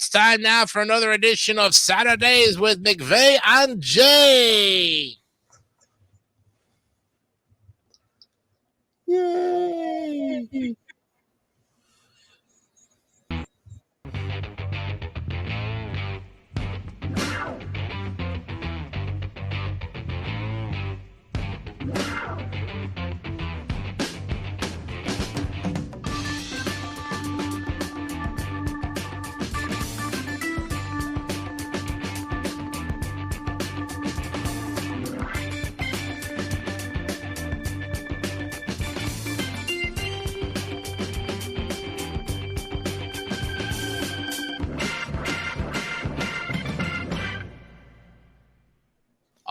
It's time now for another edition of Saturdaze with Mcvay and Jay. Yay!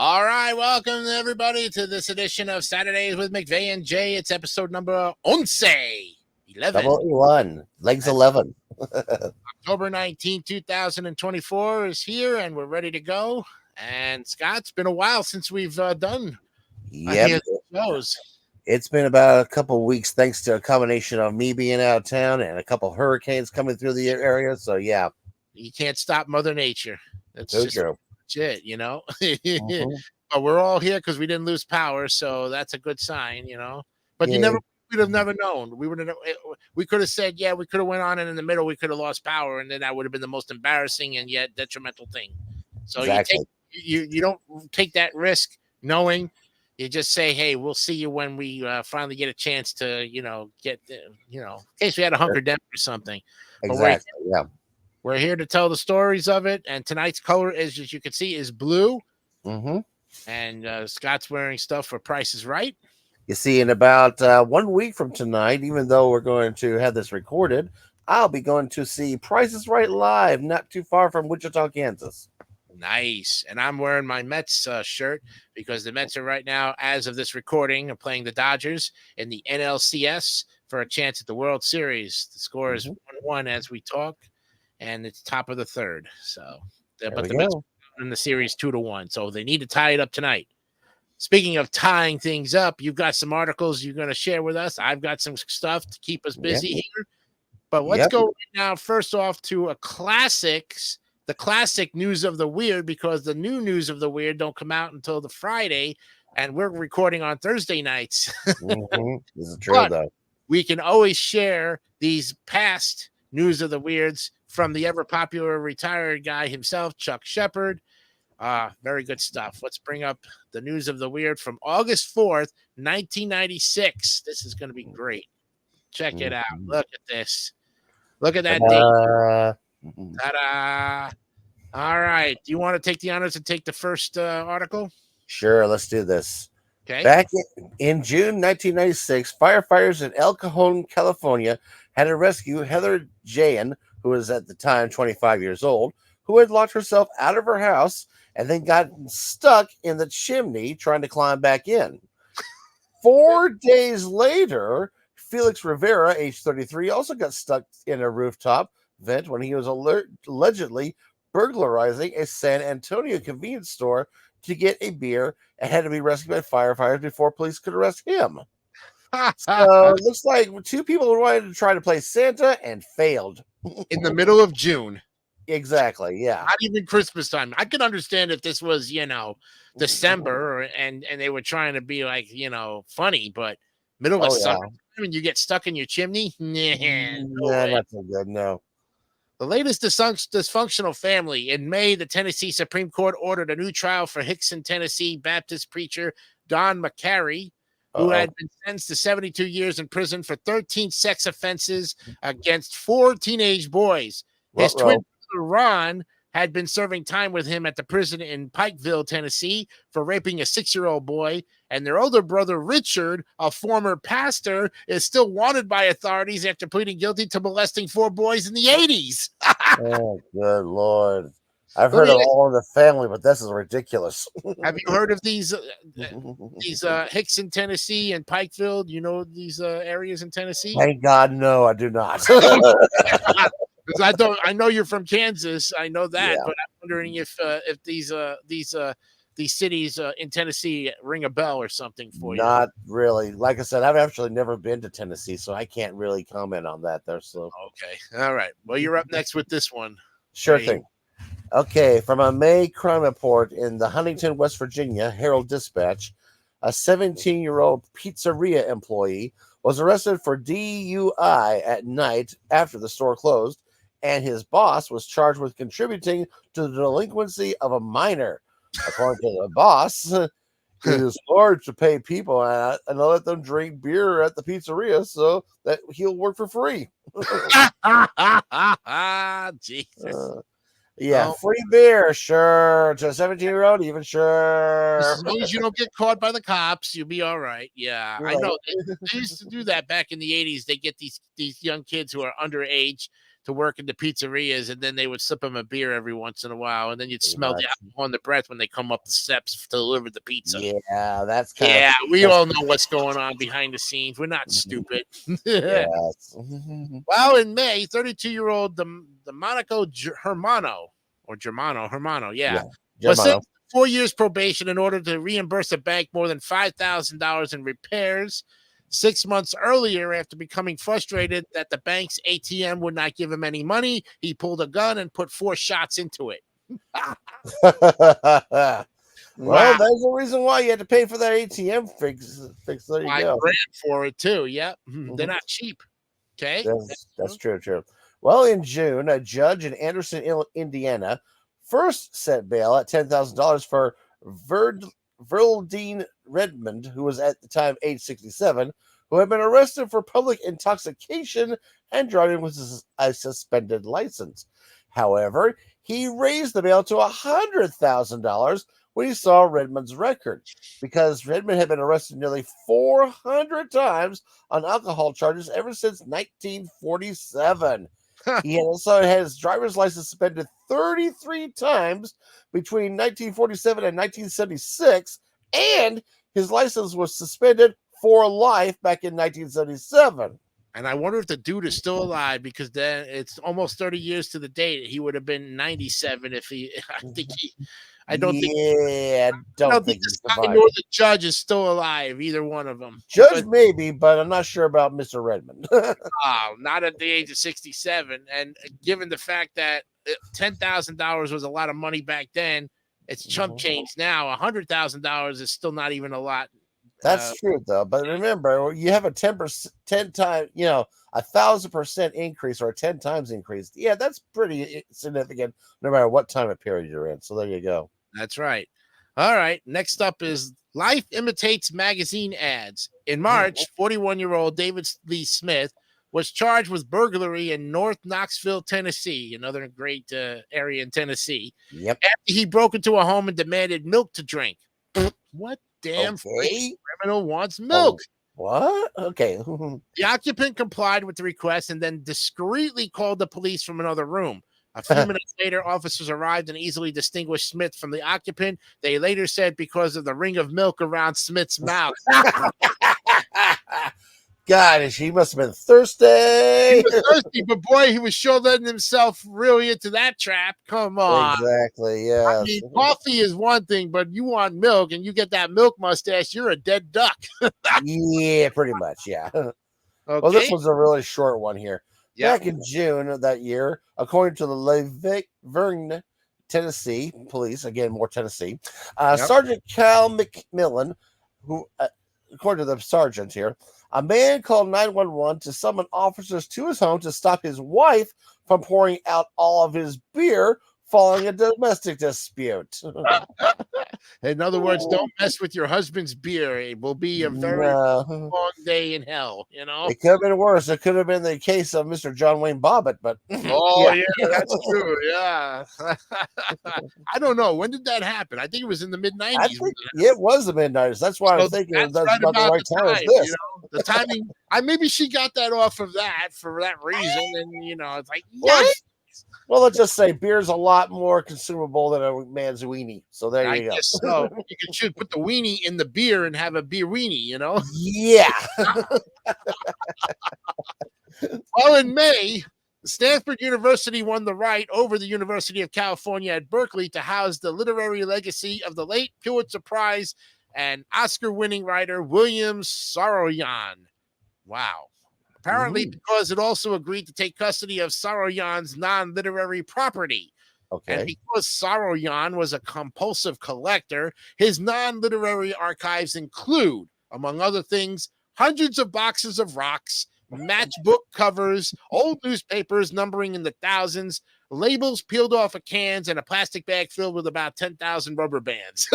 All right, welcome everybody to this edition of Saturdays with Mcvay and Jay. It's episode number 11. 1, legs 11. October 19, 2024 is here, and we're ready to go. And Scott, it's been a while since we've done Yep. shows. It's been about a couple weeks thanks to a combination of me being out of town and a couple hurricanes coming through the area. So, yeah. You can't stop Mother Nature. That's So just true. it, you know. Mhm. But we're all here because we didn't lose power, so that's a good sign, you know. But Yeah. we'd have never known. We could have said, yeah, we could have went on, and in the middle we could have lost power, and then that would have been the most embarrassing and yet detrimental thing. So Exactly. you don't take that risk knowing. You just say, hey, we'll see you when we finally get a chance to, get, in case we had a hunker down or something. Exactly. Yeah. We're here to tell the stories of it, and tonight's color is, as you can see, is blue. Mm-hmm. And Scott's wearing stuff for Price is Right. You see, in about 1 week from tonight, even though we're going to have this recorded, I'll be going to see Price is Right live, not too far from Wichita, Kansas. Nice. And I'm wearing my Mets shirt because the Mets are right now, as of this recording, are playing the Dodgers in the NLCS for a chance at the World Series. The score is 1-1 as we talk, and it's top of the third. So, but the Mets in the series 2-1, so they need to tie it up tonight. Speaking of tying things up, you've got some articles you're going to share with us. I've got some stuff to keep us busy here. But let's go right now first off to the classic news of the weird, because the new news of the weird don't come out until the Friday, and we're recording on Thursday nights. This is true, though. We can always share these past news of the weirds from the ever popular retired guy himself, Chuck Shepard. Very good stuff. Let's bring up the news of the weird from August 4th, 1996. This is going to be great. Check it out. Look at this. Look at that date. Ta-da. All right. Do you want to take the honors and take the first article? Sure, let's do this. Okay. Back in June 1996, firefighters in El Cajon, California, had to rescue Heather Jahan, who was at the time 25 years old, who had locked herself out of her house and then got stuck in the chimney trying to climb back in. 4 days later, Felix Rivera, age 33, also got stuck in a rooftop vent when he was allegedly burglarizing a San Antonio convenience store to get a beer and had to be rescued by firefighters before police could arrest him. So it looks like 2 people wanted to try to play Santa and failed. In the middle of June. Exactly, yeah. Not even Christmas time. I could understand if this was, December and they were trying to be like, funny, but middle of summer and you get stuck in your chimney? Not so good, no. The latest dysfunctional family. In May, the Tennessee Supreme Court ordered a new trial for Hickson, Tennessee Baptist preacher Don McCary, who had been sentenced to 72 years in prison for 13 sex offenses against 4 teenage boys. His twin brother, Ron, had been serving time with him at the prison in Pikeville, Tennessee, for raping a 6-year-old boy. And their older brother, Richard, a former pastor, is still wanted by authorities after pleading guilty to molesting 4 boys in the 80s. Oh, good Lord. I've heard of All in the Family, but this is ridiculous. Have you heard of these Hickson, Tennessee, and Pikeville? Do you know these areas in Tennessee? Thank God, no, I do not. I know you're from Kansas. I know that, but I'm wondering if these cities in Tennessee ring a bell or something for you. Not really. Like I said, I've actually never been to Tennessee, so I can't really comment on that there. So okay, all right. Well, you're up next with this one. Sure thing. Okay, from a May crime report in the Huntington, West Virginia Herald Dispatch, a 17-year-old pizzeria employee was arrested for DUI at night after the store closed, and his boss was charged with contributing to the delinquency of a minor. According to the boss, he is ordered to pay people and let them drink beer at the pizzeria so that he'll work for free. Jesus. Yeah, free beer, sure. To a 17-year-old, even sure. As long as you don't get caught by the cops, you'll be all right. Yeah, I know. They used to do that back in the 80s. They get these young kids who are underage to work in the pizzerias, and then they would slip them a beer every once in a while, and then you'd smell the alcohol on the breath when they come up the steps to deliver the pizza. Yeah, that's we all know what's going on behind the scenes. We're not stupid. Yes. Well, in May, 32-year-old the Monaco Hermano, yeah. Was sentenced to 4 years probation in order to reimburse the bank more than $5,000 in repairs. 6 months earlier, after becoming frustrated that the bank's ATM would not give him any money, he pulled a gun and put 4 shots into it. Well, there's a reason why you had to pay for that ATM fix. There you go. $5,000 for it too. Yep, they're not cheap. Okay, that's true. Well, in June, a judge in Anderson, Indiana, first set bail at $10,000 for Verldine Redmond, who was at the time age 67, who had been arrested for public intoxication and driving with a suspended license. However, he raised the bail to $100,000 when he saw Redmond's record, because Redmond had been arrested nearly 400 times on alcohol charges ever since 1947. He had also had his driver's license suspended 33 times between 1947 and 1976, and his license was suspended for life back in 1977. And I wonder if the dude is still alive, because then it's almost 30 years to the date. He would have been 97 if he. I don't think the guy nor the judge is still alive. Either one of them. Judge maybe, but I'm not sure about Mr. Redmond. Not at the age of 67. And given the fact that $10,000 was a lot of money back then, it's chump change now. $100,000 is still not even a lot. That's true, though. But remember, you have a 10 times, 1,000% increase or a 10 times increase. Yeah, that's pretty significant, no matter what time of period you're in. So there you go. That's right. All right. Next up is Life Imitates Magazine Ads. In March, 41-year-old David Lee Smith was charged with burglary in North Knoxville, Tennessee, another great area in Tennessee. Yep. After he broke into a home and demanded milk to drink. What damn criminal wants milk? What? Okay. The occupant complied with the request and then discreetly called the police from another room. A few minutes later, officers arrived and easily distinguished Smith from the occupant. They later said because of the ring of milk around Smith's mouth. God, he must have been thirsty. He was thirsty, but boy, he was sure letting himself really into that trap. Come on. Exactly, yeah. I mean, coffee is one thing, but you want milk and you get that milk mustache, you're a dead duck. Yeah, pretty much, yeah. Okay. Well, this was a really short one here. Yep. Back in June of that year, according to the Laverne, Tennessee police, again, more Tennessee, Sergeant Cal McMillan, who, according to the sergeant here, a man called 911 to summon officers to his home to stop his wife from pouring out all of his beer following a domestic dispute. In other words, don't mess with your husband's beer. It will be a very long day in hell, you know? It could have been worse. It could have been the case of Mr. John Wayne Bobbitt, but... yeah, that's true, yeah. I don't know. When did that happen? I think it was in the mid-90s. It was the mid-90s. That's why I was thinking that's right about the right time as this. You know? The timing, maybe she got that off of that for that reason, and, it's like, well, let's just say beer's a lot more consumable than a man's weenie. So there you go. Guess so. You should put the weenie in the beer and have a beer weenie, Yeah. Well, in May, Stanford University won the right over the University of California at Berkeley to house the literary legacy of the late Pulitzer Prize and Oscar-winning writer William Saroyan. Wow. apparently because it also agreed to take custody of Saroyan's non-literary property. And Okay. because Saroyan was a compulsive collector, his non-literary archives include, among other things, hundreds of boxes of rocks, matchbook covers, old newspapers numbering in the thousands, labels peeled off of cans, and a plastic bag filled with about 10,000 rubber bands.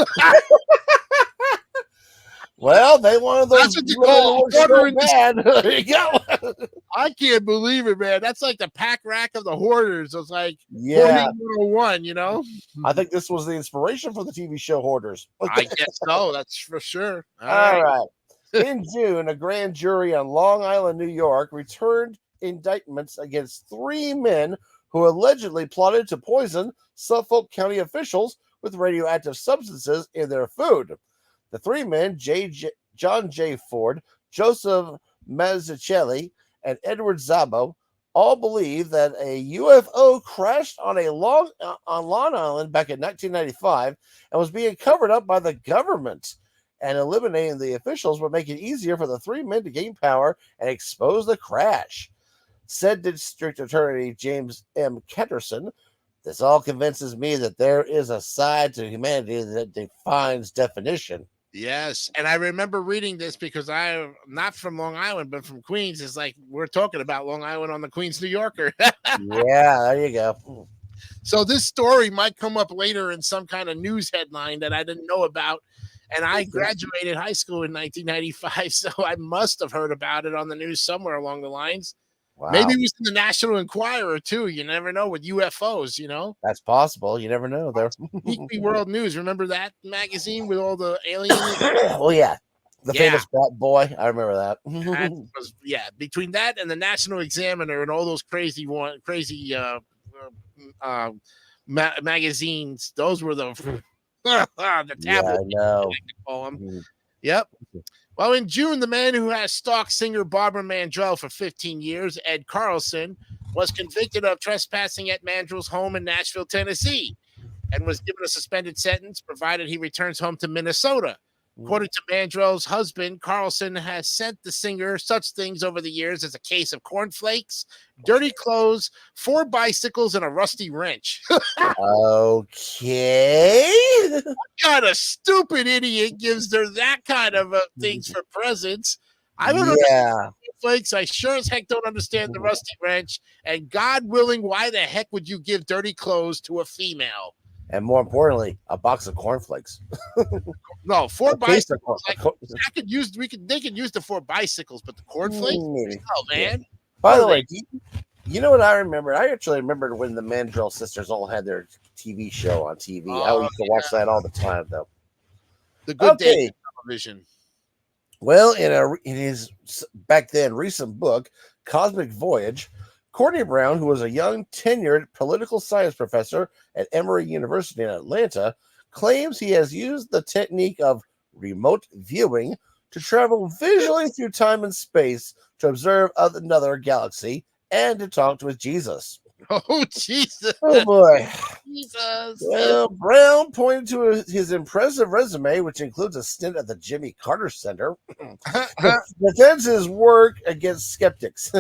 Well, they wanted That's those what you literary call works so ordering. bad. There you go. I can't believe it, man. That's like the pack rack of the hoarders. It's like Yeah. hoarding 101, you know? I think this was the inspiration for the TV show Hoarders. I guess so. That's for sure. All right. In June, a grand jury on Long Island, New York, returned indictments against 3 men who allegedly plotted to poison Suffolk County officials with radioactive substances in their food. The 3 men, John J. Ford, Joseph Mazzucchelli, and Edward Szabo, all believe that a UFO crashed on Long Island back in 1995 and was being covered up by the government. And eliminating the officials would make it easier for the 3 men to gain power and expose the crash. Said District Attorney James M. Ketterson, this all convinces me that there is a side to humanity that defines definition. Yes. And I remember reading this because I'm not from Long Island, but from Queens. It's like we're talking about Long Island on the Queens New Yorker. Yeah, there you go. So this story might come up later in some kind of news headline that I didn't know about. And I graduated high school in 1995, so I must have heard about it on the news somewhere along the lines. Wow. Maybe it was in the National Enquirer, too. You never know with UFOs, you know? That's possible. You never know there. Weekly World News. Remember that magazine with all the aliens? Oh, yeah. The famous Bat Boy. I remember that. Between that and the National Examiner and all those crazy magazines, those were the tablet. Yeah, I know. Call them. Yep. Well, in June, the man who has stalked singer Barbara Mandrell for 15 years, Ed Carlson, was convicted of trespassing at Mandrell's home in Nashville, Tennessee, and was given a suspended sentence provided he returns home to Minnesota. According to Mandrell's husband, Carlson has sent the singer such things over the years as a case of cornflakes, dirty clothes, 4 bicycles, and a rusty wrench. Okay. What kind of stupid idiot gives her that kind of things for presents? I don't understand cornflakes. I sure as heck don't understand the rusty wrench. And God willing, why the heck would you give dirty clothes to a female? And more importantly, a box of cornflakes. No, 4 bicycles. Like, they could use the 4 bicycles, but the cornflakes? Oh, man. By the way, you know what I remember? I actually remembered when the Mandrell sisters all had their TV show on TV. I used to watch that all the time, though. The good days of television. Well, in his back then recent book, Cosmic Voyage, Courtney Brown, who was a young tenured political science professor at Emory University in Atlanta, claims he has used the technique of remote viewing to travel visually through time and space to observe another galaxy and to talk with Jesus. Oh, Jesus. Oh, boy. Jesus. Well, Brown pointed to his impressive resume, which includes a stint at the Jimmy Carter Center, defends his work against skeptics.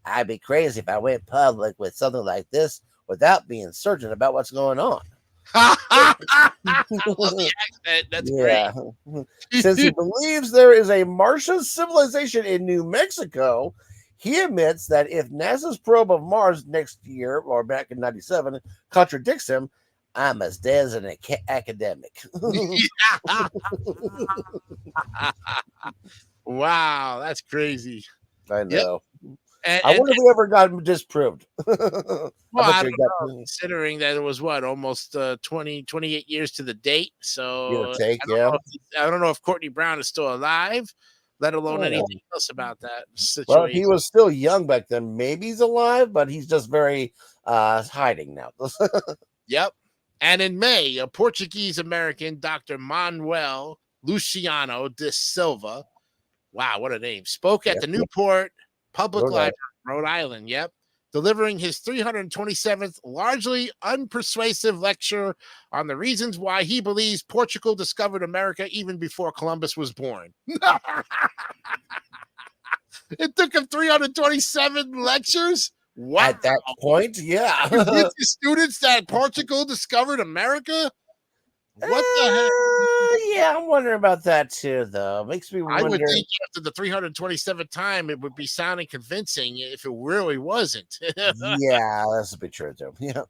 I'd be crazy if I went public with something like this without being certain about what's going on. I love the accent. That's great. Since he believes there is a Martian civilization in New Mexico, he admits that if NASA's probe of Mars next year, or back in 97, contradicts him, I'm as dead as an academic. Wow, that's crazy. I know. Yep. I wonder if we ever got disproved. Well, I don't know, considering that it was almost 28 years to the date. So I don't know if Courtney Brown is still alive, let alone anything else about that situation. Well, he was still young back then. Maybe he's alive, but he's just very hiding now. Yep. And in May, a Portuguese American, Dr. Manuel Luciano de Silva, wow, what a name, spoke at the Newport Public Library, Rhode Island. Yep. Delivering his 327th largely unpersuasive lecture on the reasons why he believes Portugal discovered America even before Columbus was born. It took him 327 lectures. Wow. At that point, yeah. Convince the students that Portugal discovered America? What the heck? Yeah, I'm wondering about that too, though. Makes me I wonder. would think after the 327th time, it would be sounding convincing if it really wasn't. Yeah, that's a bit true, too. Yeah.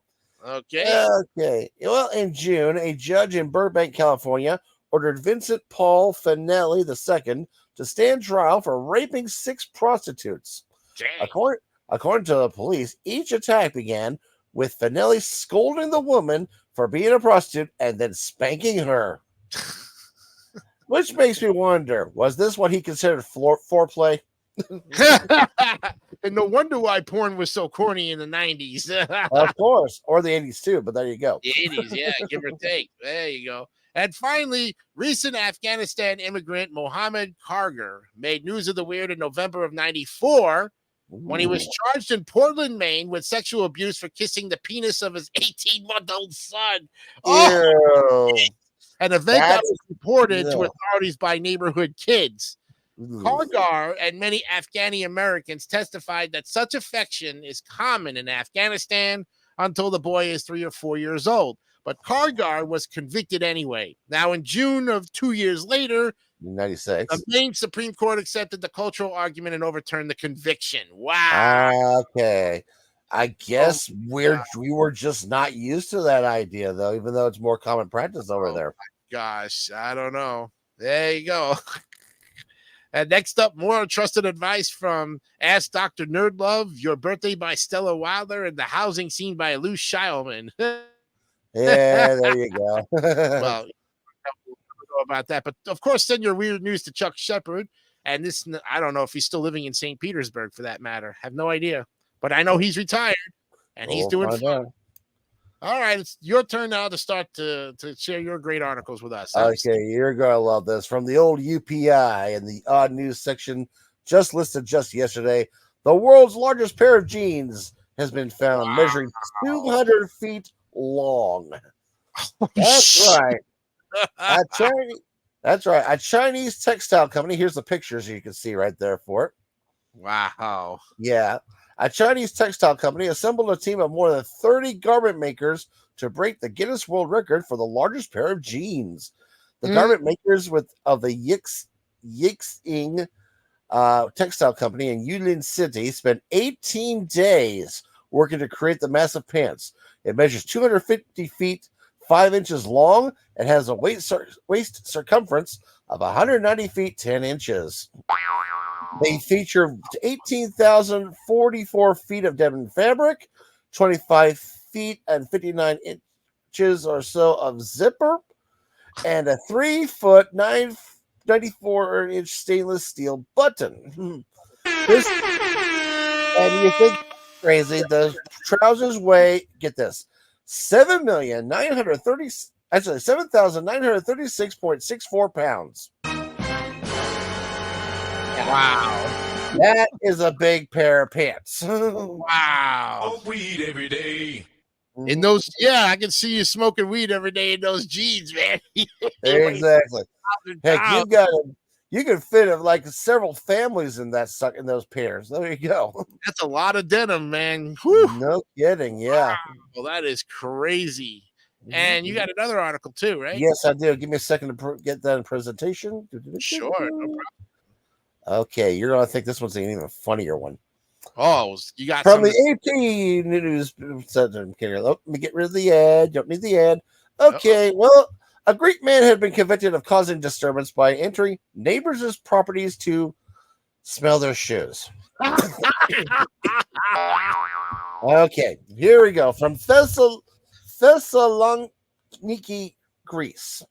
Okay. Okay. Well, in June, a judge in Burbank, California, ordered Vincent Paul Finelli II to stand trial for raping 6 prostitutes. Dang. According to the police, each attack began with Finelli scolding the woman for being a prostitute and then spanking her. Which makes me wonder, was this what he considered foreplay? And no wonder why porn was so corny in the 90s. Of course, or the 80s too, but there you go. The 80s, yeah, give or take. There you go. And finally, recent Afghanistan immigrant Mohammed Kargar made news of the weird in November of 94 when he was charged in Portland, Maine with sexual abuse for kissing the penis of his 18-month-old son. Oh, an event that was reported to authorities by neighborhood kids. Kargar and many Afghani Americans testified that such affection is common in Afghanistan until the boy is 3 or 4 years old. But Kargar was convicted anyway. Now, in June of 2 years later, 96, the Maine Supreme Court accepted the cultural argument and overturned the conviction. Wow. Okay. I guess we were just not used to that idea, though, even though it's more common practice over there. Gosh, I don't know. There you go. And next up, more trusted advice from Ask Dr. Nerdlove, Your Birthday by Stella Wilder, and The Housing Scene by Lou Sheilman. Yeah, there you go. Well, I don't know about that. But, of course, send your weird news to Chuck Shepard. And this, I don't know if he's still living in St. Petersburg, for that matter. Have no idea. But I know he's retired, and he's doing fun. All right, it's your turn now to start to share your great articles with us. Okay, you're going to love this. From the old UPI in the odd news section, just listed just yesterday, the world's largest pair of jeans has been found measuring 200 feet long. That's right. That's right. A Chinese textile company. Here's the pictures you can see right there for it. Wow. Yeah. A Chinese textile company assembled a team of more than 30 garment makers to break the Guinness World Record for the largest pair of jeans. The garment makers of the Yixing textile company in Yulin City spent 18 days working to create the massive pants. It measures 250 feet, 5 inches long, and has a waist circumference of 190 feet, 10 inches. They feature 18,044 feet of denim fabric, 25 feet and 59 inches or so of zipper, and a 3 foot 94-inch stainless steel button. And you think crazy, the trousers weigh, get this, 7,936.64 pounds. Wow. That is a big pair of pants. Wow. Smoke weed every day. In those, yeah, I can see you smoking weed every day in those jeans, man. Exactly. Heck, you can fit like several families in those pairs. There you go. That's a lot of denim, man. Whew. No kidding. Yeah. Wow. Well, that is crazy. And you got another article too, right? Yes, I do. Give me a second to get that in presentation. Sure. No problem. Okay, you're gonna think this one's an even funnier one. Oh, you got from the AP News. Let me get rid of the ad. Don't need the ad. Okay, well, a Greek man had been convicted of causing disturbance by entering neighbors' properties to smell their shoes. Okay, here we go. From Thessaloniki, Greece.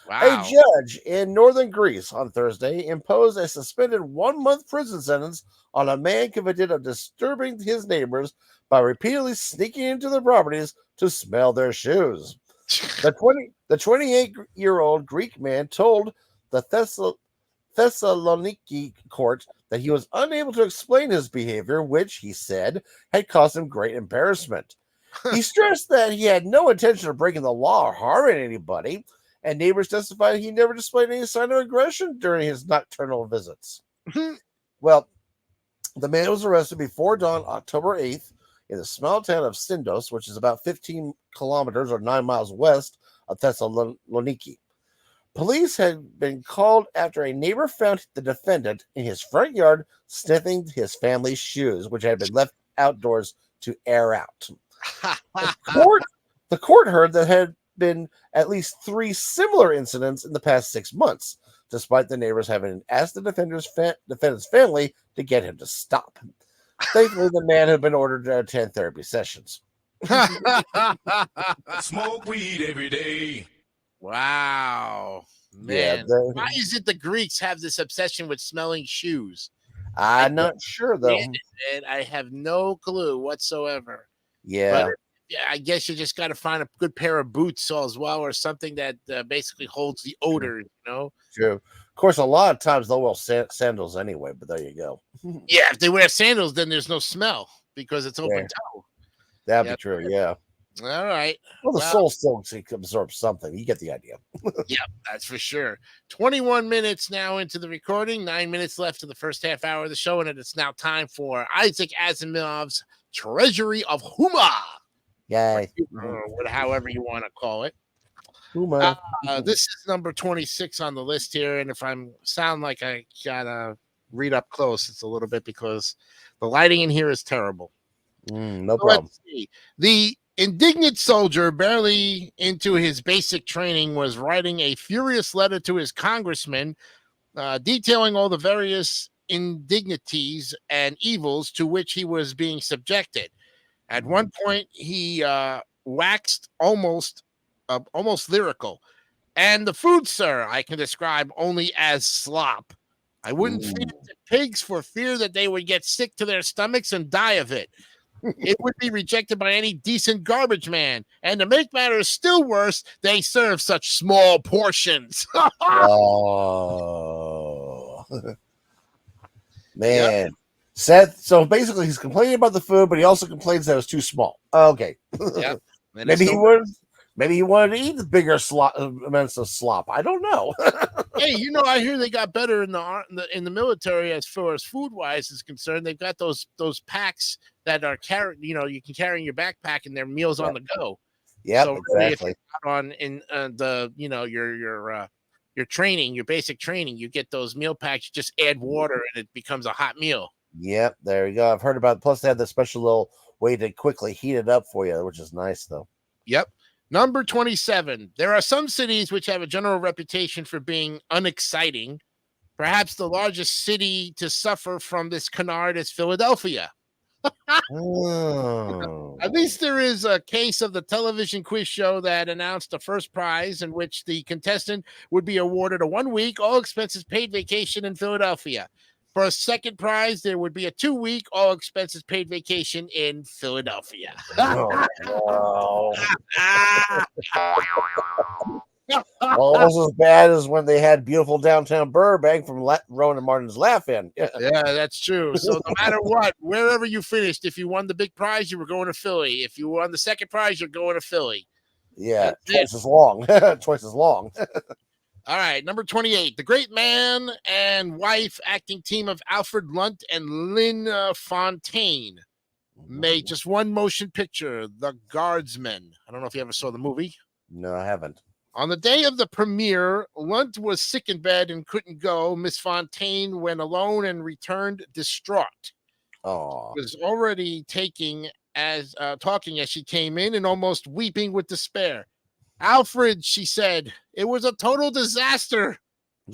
Wow. A judge in northern Greece on Thursday imposed a suspended 1-month prison sentence on a man convicted of disturbing his neighbors by repeatedly sneaking into their properties to smell their shoes. The 28-year-old Greek man told the Thessaloniki court that he was unable to explain his behavior, which, he said, had caused him great embarrassment. He stressed that he had no intention of breaking the law or harming anybody, and neighbors testified he never displayed any sign of aggression during his nocturnal visits. Well, The man was arrested before dawn, October 8th, in the small town of Sindos, which is about 15 kilometers or 9 miles west of Thessaloniki. Police had been called after a neighbor found the defendant in his front yard sniffing his family's shoes, which had been left outdoors to air out. The court heard that had been at least 3 similar incidents in the past 6 months, despite the neighbors having asked the defendant's family to get him to stop. Thankfully, the man had been ordered to attend therapy sessions. Smoke weed every day. Wow, man. Yeah, Why is it the Greeks have this obsession with smelling shoes? I'm not sure, though. And I have no clue whatsoever. Yeah. But I guess you just got to find a good pair of boots as well, or something that basically holds the odor, you know? True. Of course, a lot of times they'll wear sandals anyway, but there you go. Yeah, if they wear sandals, then there's no smell because it's open toe. That'd be true, yeah. All right. Well, the soul still absorbs something. You get the idea. Yeah, that's for sure. 21 minutes now into the recording, 9 minutes left to the first half hour of the show, and it's now time for Isaac Asimov's Treasury of Huma. Yay. Or however you want to call it. Huma. This is number 26 on the list here, and if I sound like I gotta read up close, it's a little bit because the lighting in here is terrible. No problem. Let's see. The indignant soldier, barely into his basic training, was writing a furious letter to his congressman, detailing all the various indignities and evils to which he was being subjected. At one point, he waxed almost lyrical. And the food, sir, I can describe only as slop. I wouldn't feed it to pigs for fear that they would get sick to their stomachs and die of it. It would be rejected by any decent garbage man. And to make matters still worse, they serve such small portions. Oh. Man. Yep. Seth, so basically he's complaining about the food, but he also complains that it was too small. Okay. Yep. Maybe he wanted to eat the bigger amounts of slop. I don't know. Hey, you know, I hear they got better in the military as far as food wise is concerned. They've got those packs that are carried. You know, you can carry in your backpack, and they're meals on the go. Yeah, so exactly. Your training, your basic training, you get those meal packs. You just add water, and it becomes a hot meal. Yep, there you go. I've heard about it. Plus, they have the special little way to quickly heat it up for you, which is nice, though. Yep. Number 27. There are some cities which have a general reputation for being unexciting. Perhaps the largest city to suffer from this canard is Philadelphia. Oh. At least there is a case of the television quiz show that announced the first prize in which the contestant would be awarded a 1-week, all expenses paid vacation in Philadelphia. For a second prize, there would be a 2-week, all expenses paid vacation in Philadelphia. Almost as bad as when they had beautiful downtown Burbank from Rowan and Martin's Laugh-In. Yeah, that's true. So no matter what, wherever you finished, if you won the big prize, you were going to Philly. If you won the second prize, you're going to Philly. Yeah, twice as long. Twice as long. All right, number 28, the great man and wife acting team of Alfred Lunt and Lynn Fontaine made just one motion picture, The Guardsman. I don't know if you ever saw the movie. No, I haven't. On the day of the premiere, Lunt was sick in bed and couldn't go. Miss Fontaine went alone and returned distraught. Oh, Was already talking as she came in and almost weeping with despair. Alfred, she said, it was a total disaster.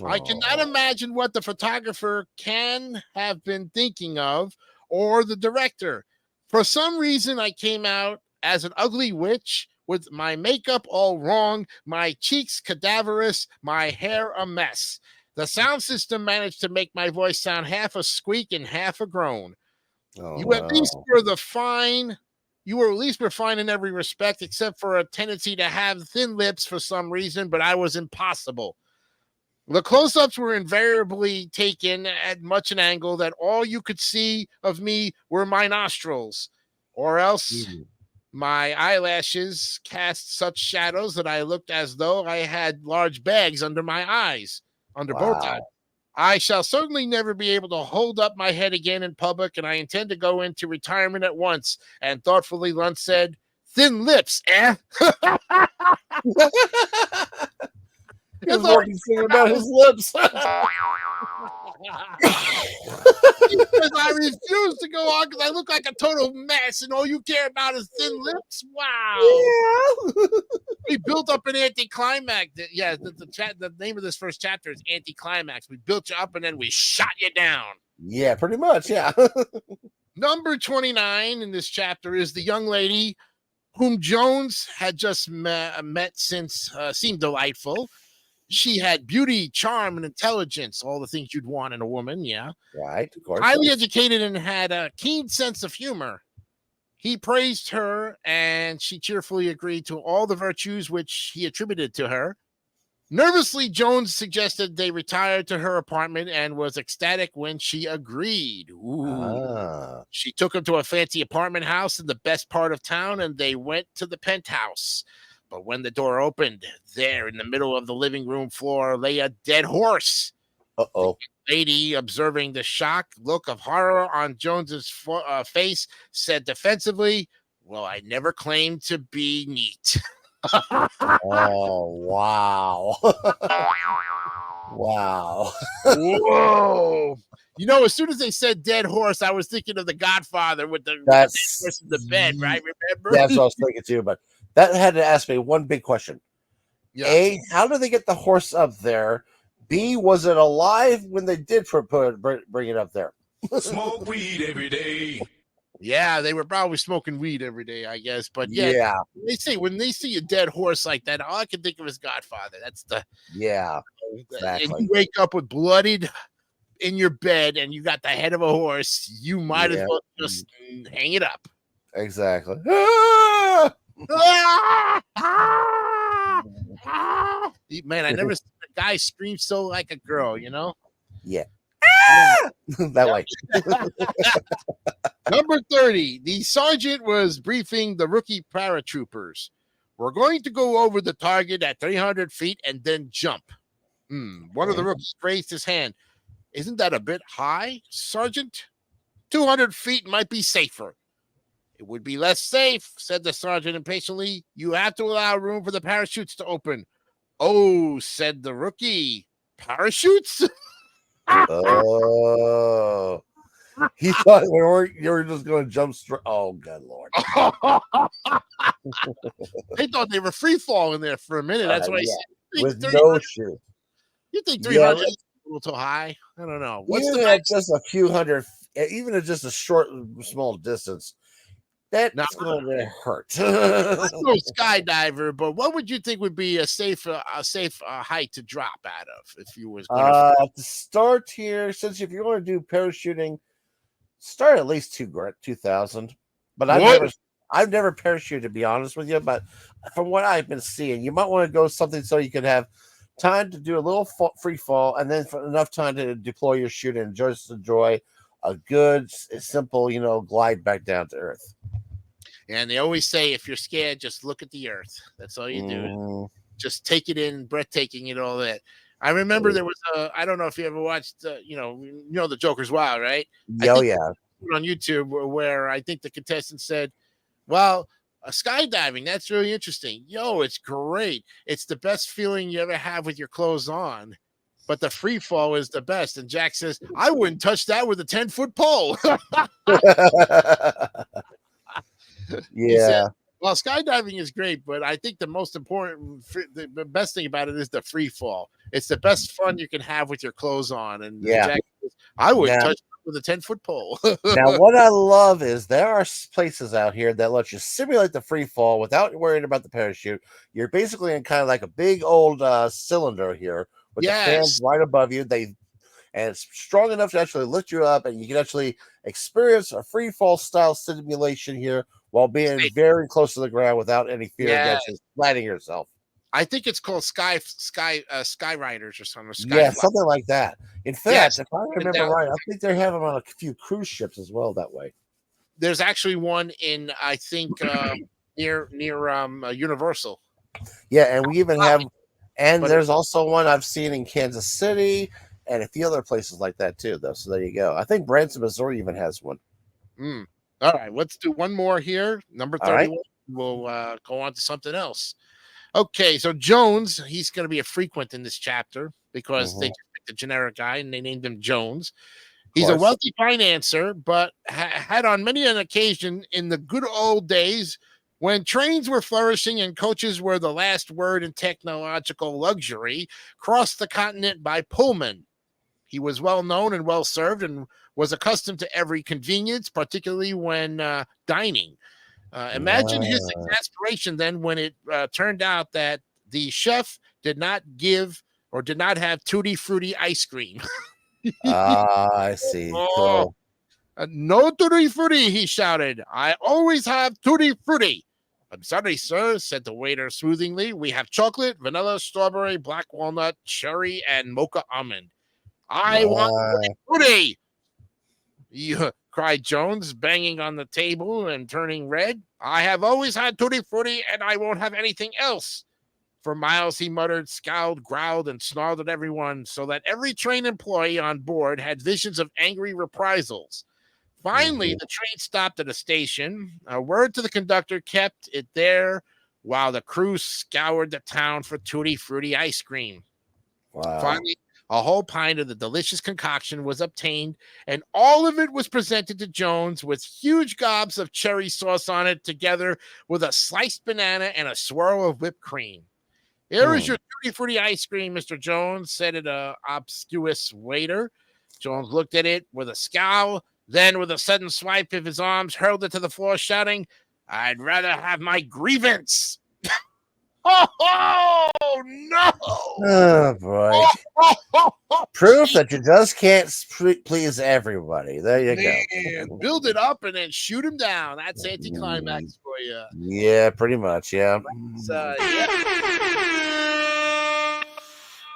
I cannot imagine what the photographer can have been thinking of or the director. For some reason, I came out as an ugly witch with my makeup all wrong, my cheeks cadaverous, my hair a mess. The sound system managed to make my voice sound half a squeak and half a groan. You at least were fine in every respect, except for a tendency to have thin lips for some reason, but I was impossible. The close-ups were invariably taken at much an angle that all you could see of me were my nostrils, or else my eyelashes cast such shadows that I looked as though I had large bags under my eyes, under both eyes. I shall certainly never be able to hold up my head again in public, and I intend to go into retirement at once. And thoughtfully, Lunt said, "Thin lips, eh?" He was That's all more concerned about his lips. because I refuse to go on because I look like a total mess, and all you care about is thin lips. Wow. Yeah. We built up an anticlimax. Yeah, the name of this first chapter is Anticlimax. We built you up and then we shot you down. Yeah, pretty much. Yeah. Number 29 in this chapter is the young lady whom Jones had just met since seemed delightful. She had beauty, charm, and intelligence, all the things you'd want in a woman, yeah. Right, of course. Highly educated and had a keen sense of humor. He praised her, and she cheerfully agreed to all the virtues which he attributed to her. Nervously, Jones suggested they retire to her apartment and was ecstatic when she agreed. Ooh. She took him to a fancy apartment house in the best part of town, and they went to the penthouse. But when the door opened, there in the middle of the living room floor lay a dead horse. Uh-oh. The lady, observing the shocked look of horror on Jones's face, said defensively, "Well, I never claimed to be neat." Oh, wow. Wow. Whoa. You know, as soon as they said dead horse, I was thinking of The Godfather with the dead horse in the bed, right? Remember? That's what I was thinking too, but that had to ask me one big question. Yeah. A, how did they get the horse up there? B, was it alive when they did bring it up there? Smoke weed every day. Yeah, they were probably smoking weed every day, I guess. But yeah, when they see a dead horse like that, all I can think of is Godfather. That's the exactly. If you wake up with bloodied in your bed and you got the head of a horse, you might as well just hang it up. Exactly. Man, I never seen a guy scream so like a girl, you know? Yeah. That way. Number 30, the sergeant was briefing the rookie paratroopers. We're going to go over the target at 300 feet and then jump. One of the rookies raised his hand. Isn't that a bit high, Sergeant? 200 feet might be safer. It would be less safe, said the sergeant impatiently. You have to allow room for the parachutes to open. Oh, said the rookie. Parachutes? Oh. He thought you were just going to jump straight. Oh, good Lord. They thought they were free falling there for a minute. That's why I said. With no shoe. You think 300 is a little too high? I don't know. What's even the at just a few hundred, even at just a short, small distance, that's going to hurt. I'm no skydiver, but what would you think would be a safe height to drop out of if you was going to start here? Since if you're going to do parachuting, start at least 2,000. But I've never parachuted, to be honest with you. But from what I've been seeing, you might want to go something so you can have time to do a little free fall, and then for enough time to deploy your chute and just enjoy a good, simple, glide back down to earth. And they always say, if you're scared, just look at the earth. That's all you do. Just take it in, breathtaking and all that. I remember there was I don't know if you ever watched, the Joker's Wild, right? Oh, yeah. On YouTube where I think the contestant said, well, skydiving, that's really interesting. Yo, it's great. It's the best feeling you ever have with your clothes on. But the free fall is the best. And Jack says, I wouldn't touch that with a 10-foot pole. Yeah. Said, well, skydiving is great, but I think the most important, the best thing about it is the free fall. It's the best fun you can have with your clothes on. And Jack says, I wouldn't touch it with a 10-foot pole. Now, what I love is there are places out here that let you simulate the free fall without worrying about the parachute. You're basically in kind of like a big old cylinder here with the fans right above you. And it's strong enough to actually lift you up, and you can actually experience a free fall style simulation here while being very close to the ground without any fear against you flattening yourself. I think it's called Sky Riders or something. Something like that. In fact, if I remember right, I think they have them on a few cruise ships as well that way. There's actually one in, I think, near Universal. Yeah, and we even have, and there's also one I've seen in Kansas City, and a few other places like that too, though. So there you go. I think Branson, Missouri, even has one. All right, let's do one more here. Number All right. 31. We'll go on to something else. Okay, so Jones, he's going to be a frequent in this chapter because they just picked a generic guy and they named him Jones. He's a wealthy financier, but had on many an occasion in the good old days when trains were flourishing and coaches were the last word in technological luxury, crossed the continent by Pullman. He was well known and well served and was accustomed to every convenience, particularly when dining. Imagine his exasperation then when it turned out that the chef did not give or did not have Tutti Frutti ice cream. I see. Cool. No Tutti Frutti, he shouted. I always have Tutti Frutti. I'm sorry, sir, said the waiter soothingly. We have chocolate, vanilla, strawberry, black walnut, cherry, and mocha almond. I want Tutti Frutti. Cried Jones, banging on the table and turning red. I have always had Tutti Frutti, and I won't have anything else. For miles he muttered, scowled, growled, and snarled at everyone, so that every train employee on board had visions of angry reprisals. Finally, the train stopped at a station. A word to the conductor kept it there while the crew scoured the town for Tutti Frutti ice cream. Wow. Finally, a whole pint of the delicious concoction was obtained, and all of it was presented to Jones with huge gobs of cherry sauce on it, together with a sliced banana and a swirl of whipped cream. Here is your Tutti Frutti ice cream, Mr. Jones, said an obsequious waiter. Jones looked at it with a scowl, then with a sudden swipe of his arms, hurled it to the floor, shouting, I'd rather have my grievance. Oh, no! Oh, boy. Proof that you just can't please everybody. There you go. Build it up and then shoot him down. That's anticlimax for you. Yeah, pretty much, yeah.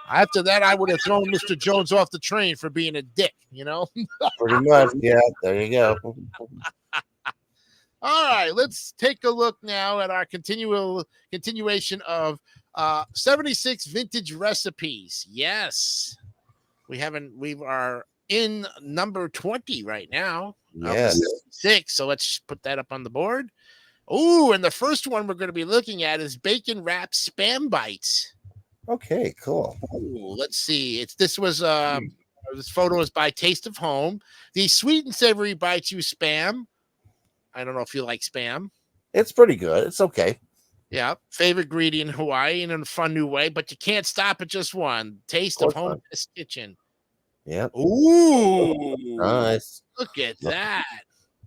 After that, I would have thrown Mr. Jones off the train for being a dick, you know? Pretty much, yeah. There you go. All right, let's take a look now at our continuation of 76 vintage recipes. Yes. We are in number 20 right now. Yes. 6. So let's put that up on the board. Oh, and the first one we're going to be looking at is bacon wrapped Spam bites. Okay, cool. Ooh, let's see. This photo is by Taste of Home. These sweet and savory bites use Spam. I don't know if you like Spam. It's pretty good. It's okay. Yeah. Favorite ingredient in Hawaii in a fun new way, but you can't stop at just one. Taste of Home Test Kitchen. Yeah. Ooh. Nice. Look at that.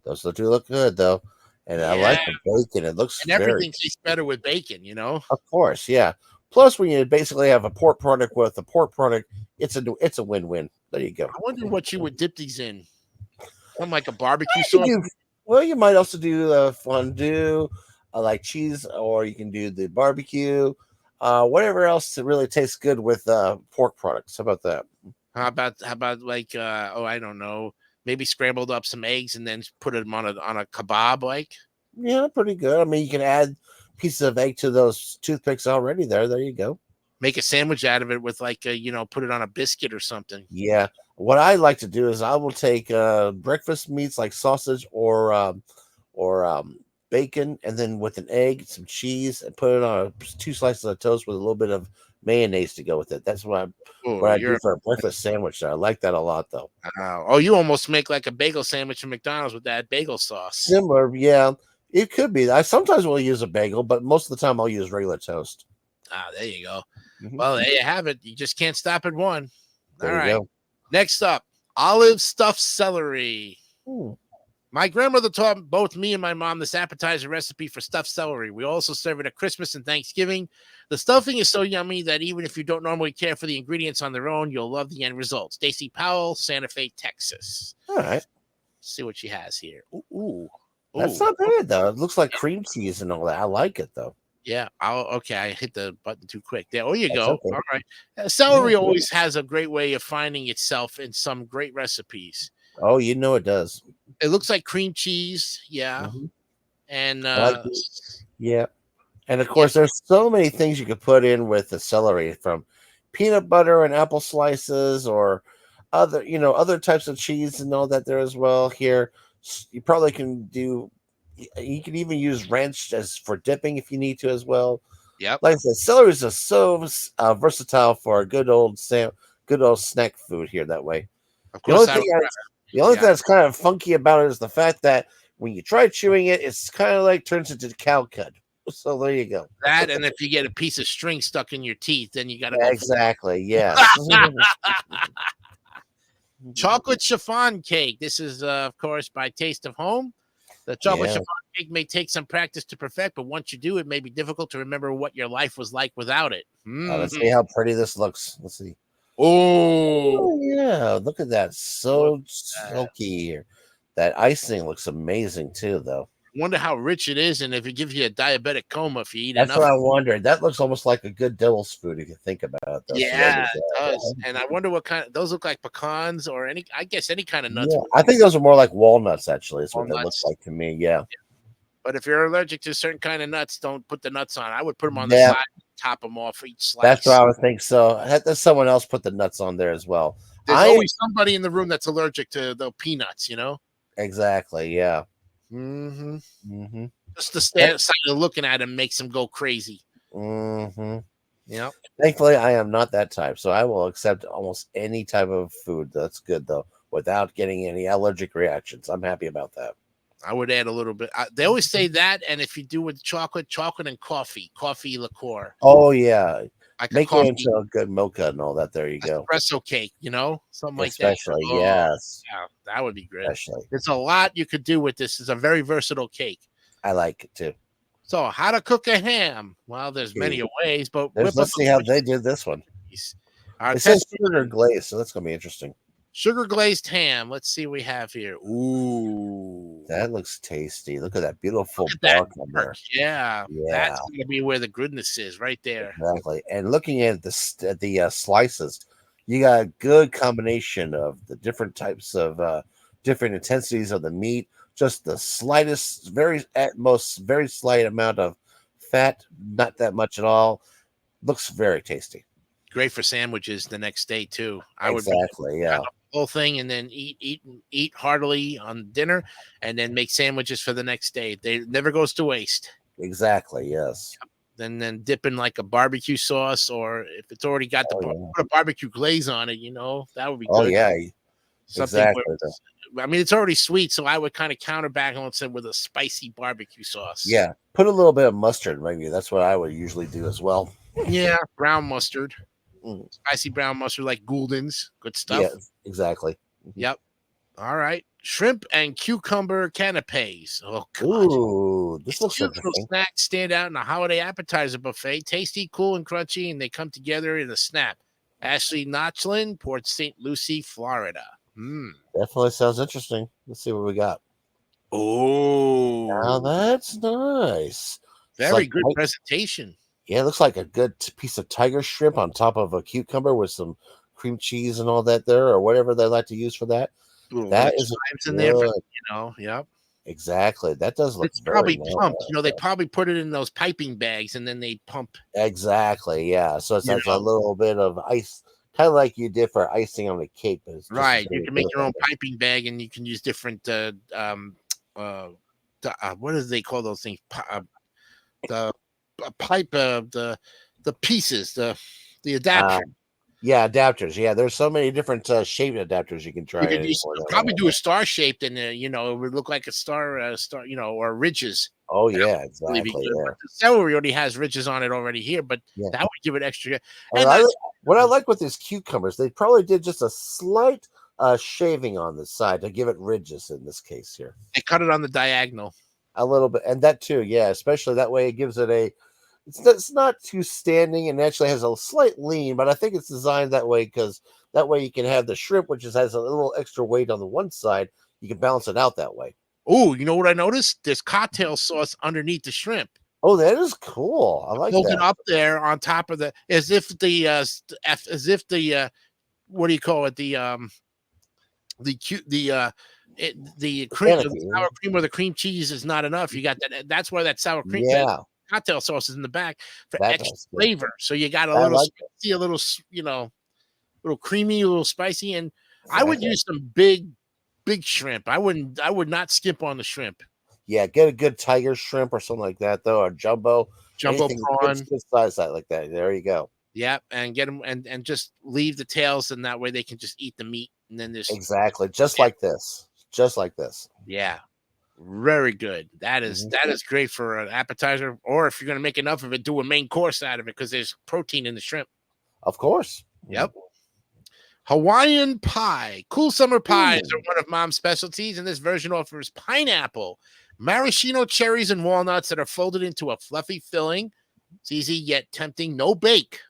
Those do look good, though. And I like the bacon. It looks and everything tastes better with bacon, you know? Of course, yeah. Plus, when you basically have a pork product with a pork product, it's a win-win. There you go. I wonder what you would dip these in. Something like a barbecue sauce. Well, you might also do the fondue, like cheese, or you can do the barbecue, whatever else that really tastes good with pork products. How about that? How about like I don't know, maybe scrambled up some eggs and then put them on a kebab, like? Yeah, pretty good. I mean, you can add pieces of egg to those toothpicks already. There you go. Make a sandwich out of it with like put it on a biscuit or something. Yeah. What I like to do is I will take breakfast meats like sausage or bacon, and then with an egg, some cheese, and put it on 2 slices of toast with a little bit of mayonnaise to go with it. That's what I do for a breakfast sandwich. I like that a lot, though. Oh, you almost make like a bagel sandwich from McDonald's with that bagel sauce. Similar, yeah. It could be. I sometimes will use a bagel, but most of the time I'll use regular toast. There you go. Well, there you have it. You just can't stop at one. There All right. Go. Next up, olive stuffed celery. My grandmother taught both me and my mom this appetizer recipe for stuffed celery. We also serve it at Christmas and Thanksgiving. The stuffing is so yummy that even if you don't normally care for the ingredients on their own, you'll love the end result. Stacy Powell, Santa Fe, Texas. All right. Let's see what she has here. Ooh. That's not bad, though. It looks like cream cheese and all that. I like it, though. Yeah. Okay. I hit the button too quick. There you go. Okay. All right. Celery always has a great way of finding itself in some great recipes. Oh, you know it does. It looks like cream cheese. Yeah. And yeah. And of course, there's so many things you could put in with the celery, from peanut butter and apple slices, or other types of cheese and all that there as well. Here, you probably can do. You can even use ranch as for dipping if you need to as well. Yep. Like I said, celery is just so versatile for a good old snack food here. That way, Of the course, only I thing would. that's, the only thing Yeah, that's kind of funky about it is the fact that when you try chewing it, it's kind of like turns into cow cud. So there you go. that, and if you get a piece of string stuck in your teeth, then you got to Yeah, go for exactly. Yes. chocolate chiffon cake. This is, of course, by Taste of Home. The chocolate Yeah. chiffon cake may take some practice to perfect, but once you do, it may be difficult to remember what your life was like without it. Let's see how pretty this looks. Let's see. Oh, Oh yeah, look at that. look So at that. silky here. That icing looks amazing too, though. Wonder how rich it is, and if it gives you a diabetic coma if you eat That's enough. what I wondered. That looks almost like a good devil's food if you think about it, though. So there Yeah, you it go. does. And I wonder what kind of those look like pecans or any, I guess any kind of nuts. Yeah, I think those are more like walnuts. Actually, is what they look Walnuts. like to me. Yeah, But if you're allergic to certain kind of nuts, don't put the nuts on. I would put them on the yeah, side, top them off each that's what slice. I would think. So there's someone else put the nuts on there as well. There's I always somebody in the room that's allergic to the peanuts, you know? exactly. Yeah. Mm-hmm. Mm-hmm. Just the stand side of looking at him makes him go crazy. Mm-hmm. Yep. Thankfully, I am not that type, so I will accept almost any type of food. That's good though, without getting any allergic reactions. I'm happy about that. I would add a little bit. They always say that, and if you do with chocolate, chocolate and coffee liqueur, Oh yeah, like a make it coffee into a good mocha and all that. There you go. espresso cake, you know, something like that. Especially, Oh, yes, yeah, that would be great. especially. There's a lot you could do with this. It's a very versatile cake. I like it too. So, how to cook a ham? Well, there's many Okay. ways, but whip up Let's see a how good they did this one. piece. Our It says test sugar glaze, so that's gonna be interesting. sugar glazed ham. Let's see what we have here. Ooh, That looks tasty. Look at that beautiful look at that bark on bark. there. Yeah, Yeah, that's gonna be where the goodness is, right there. exactly. And looking at the slices, you got a good combination of the different types of different intensities of the meat. Just the slightest, very at most, very slight amount of fat, not that much at all. Looks very tasty. Great for sandwiches the next day too. I would Exactly. wrap Yeah. up the whole thing and then eat heartily on dinner, and then make sandwiches for the next day. They never goes to waste. Exactly. Yes. Then dip in like a barbecue sauce, or if it's already got the Oh yeah. put a barbecue glaze on it, you know, that would be Oh good. yeah. Something where Exactly. I mean, it's already sweet, so I would kind of counterback on it with a spicy barbecue sauce. Yeah. Put a little bit of mustard, maybe. That's what I would usually do as well. Yeah, brown mustard, Mm, spicy brown mustard like Gouldens, good yeah. stuff. Exactly. Yep. All right. Shrimp and cucumber canapes. Oh God. Ooh, this These looks cute little interesting. snacks stand out in a holiday appetizer buffet. Tasty, cool, and crunchy, and they come together in a snap. Ashley Notchlin, Port St. Lucie, Florida. Definitely sounds interesting. Let's see what we got. Now Oh, that's nice. It's very like good presentation. yeah, it looks like a good piece of tiger shrimp on top of a cucumber with some cream cheese and all that there, or whatever they like to use for that. Little That red is chives in there for, good. yep. Exactly. That does look It's very probably nice. pumped. You know, they probably put it in those piping bags and then they pump, Exactly. Yeah. So it's you like a know. little bit of ice, kind of like you did for icing on a cake, but it's just as Right. You very can good make at your own that. piping bag and you can use different uh what do they call those things? The pipe the pieces, the adapter. Yeah, adapters. Yeah, there's so many different shaped adapters you can You try could it use for that probably way. do a star shaped and you know, it would look like a star, you know, or ridges. Oh That yeah, would really be exactly. good. Yeah, But the celery already has ridges on it already here, but yeah. that would give it extra. And And that's what I like with these cucumbers, they probably did just a slight shaving on the side to give it ridges in this case here. they cut it on the diagonal. A little bit, and that too, yeah. Especially that way, it gives it a. It's not too standing, and actually has a slight lean, but I think it's designed that way because that way you can have the shrimp, which has a little extra weight on the one side. You can balance it out that way. Oh, you know what I noticed? There's cocktail sauce underneath the shrimp. Oh, that is cool. I like Folded that. up there on top of the as if the what do you call it? The cute the cream the Canopy. sour cream or the cream cheese is not enough. You got that. That's why that sour cream that Yeah, cocktail sauce is in the back for that extra does good. flavor. So you got a I little like it. spicy, a little you know, little creamy, a little spicy, and I would use some big shrimp. I would not skip on the shrimp. Yeah, get a good tiger shrimp or something like that, though, or jumbo anything prawn. good size that like that. There you go. Yep, and get them and just leave the tails, and that way they can just eat the meat, and then there's Exactly, just like this, just like this. yeah, very good. That is Mhm. great for an appetizer, or if you're gonna make enough of it, do a main course out of it because there's protein in the shrimp. Of course. Yep. Hawaiian pie. Cool summer pies Mm. are one of Mom's specialties, and this version offers pineapple, maraschino cherries, and walnuts that are folded into a fluffy filling. It's easy yet tempting. No bake.